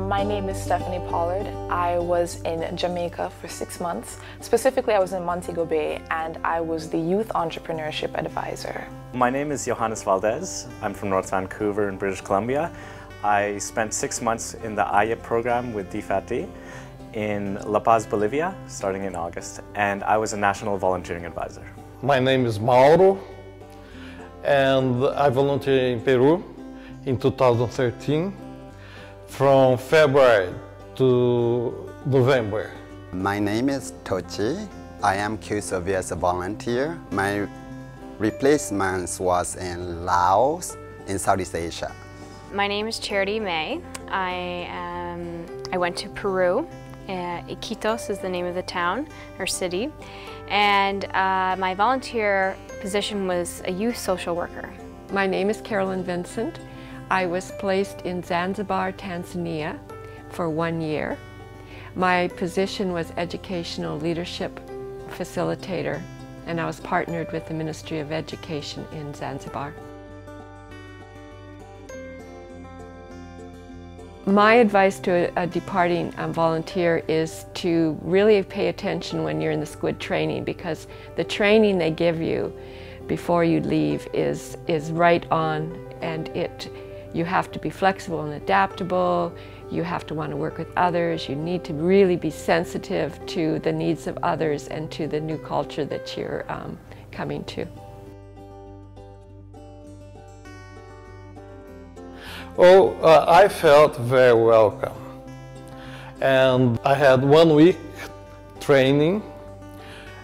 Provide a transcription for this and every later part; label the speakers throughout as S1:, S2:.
S1: My name is Stephanie Pollard. I was in Jamaica for 6 months. Specifically, I was in Montego Bay and I was the Youth Entrepreneurship Advisor.
S2: My name is Johannes Valdez. I'm from North Vancouver in British Columbia. I spent 6 months in the IEP program with DFAT in La Paz, Bolivia, starting in August, and I was a National Volunteering Advisor.
S3: My name is Mauro, and I volunteered in Peru in 2013, from February to November.
S4: My name is Tochi. I am QSOV as a volunteer. My replacement was in Laos, in Southeast Asia.
S5: My name is Charity May. I went to Peru. Iquitos is the name of the town, or city. And my volunteer position was a youth social worker.
S6: My name is Carolyn Vincent. I was placed in Zanzibar, Tanzania for 1 year. My position was educational leadership facilitator, and I was partnered with the Ministry of Education in Zanzibar. My advice to a departing volunteer is to really pay attention when you're in the SQUID training, because the training they give you before you leave is right on, and you have to be flexible and adaptable. You have to want to work with others. You need to really be sensitive to the needs of others and to the new culture that you're coming to.
S3: Oh, I felt very welcome. And I had 1 week training,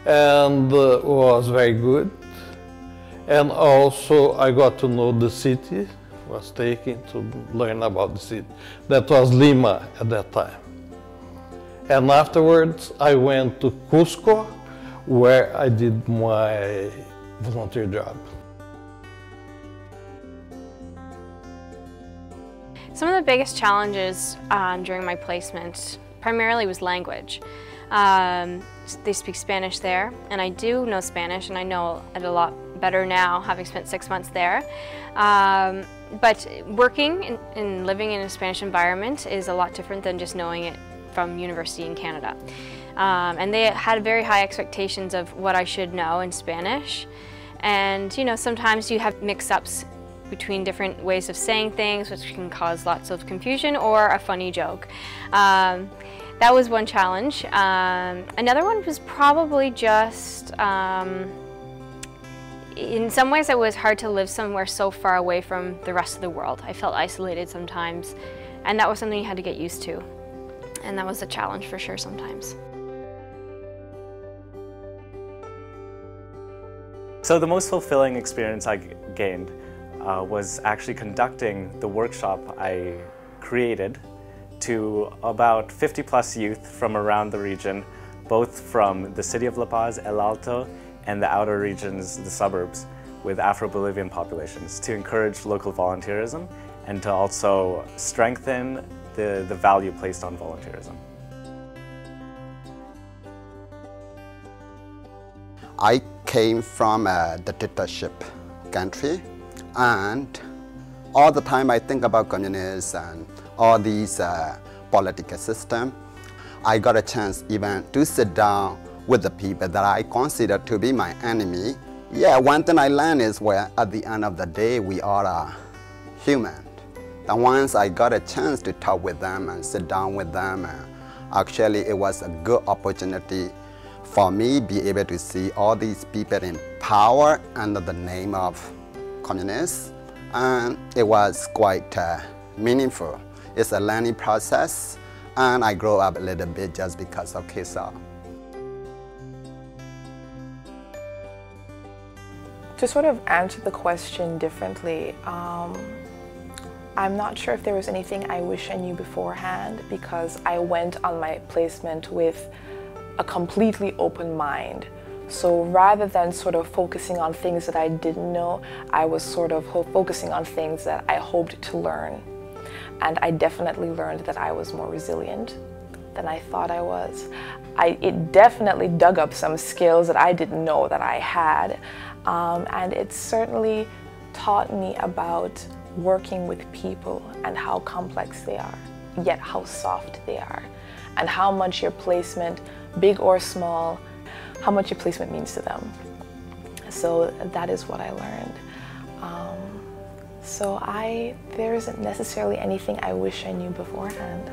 S3: and was very good. And also I got to know the city, was taken to learn about the city. That was Lima at that time. And afterwards I went to Cusco, where I did my volunteer job.
S5: Some of the biggest challenges during my placement primarily was language. They speak Spanish there, and I do know Spanish, and I know it a lot better now, having spent 6 months there. But working and living in a Spanish environment is a lot different than just knowing it from university in Canada. And they had very high expectations of what I should know in Spanish. And you know, sometimes you have mix-ups between different ways of saying things, which can cause lots of confusion or a funny joke. That was one challenge. Another one was probably just, in some ways it was hard to live somewhere so far away from the rest of the world. I felt isolated sometimes, and that was something you had to get used to. And that was a challenge for sure sometimes.
S2: So the most fulfilling experience I gained was actually conducting the workshop I created to about 50+ youth from around the region, both from the city of La Paz, El Alto, and the outer regions, the suburbs, with Afro-Bolivian populations, to encourage local volunteerism and to also strengthen the value placed on volunteerism.
S4: I came from a dictatorship country, and all the time I think about communists and all these political system. I got a chance even to sit down with the people that I consider to be my enemy. Yeah, one thing I learned is where at the end of the day we all are human. And once I got a chance to talk with them and sit down with them, actually it was a good opportunity for me to be able to see all these people in power under the name of communists, and it was quite meaningful. It's a learning process, and I grew up a little bit just because of KISA.
S1: To sort of answer the question differently, I'm not sure if there was anything I wish I knew beforehand, because I went on my placement with a completely open mind. So rather than sort of focusing on things that I didn't know, I was sort of focusing on things that I hoped to learn. And I definitely learned that I was more resilient than I thought I was. It definitely dug up some skills that I didn't know that I had. And it certainly taught me about working with people and how complex they are. yet how soft they are, and how much your placement, big or small, how much your placement means to them. So that is what I learned. So there isn't necessarily anything I wish I knew beforehand.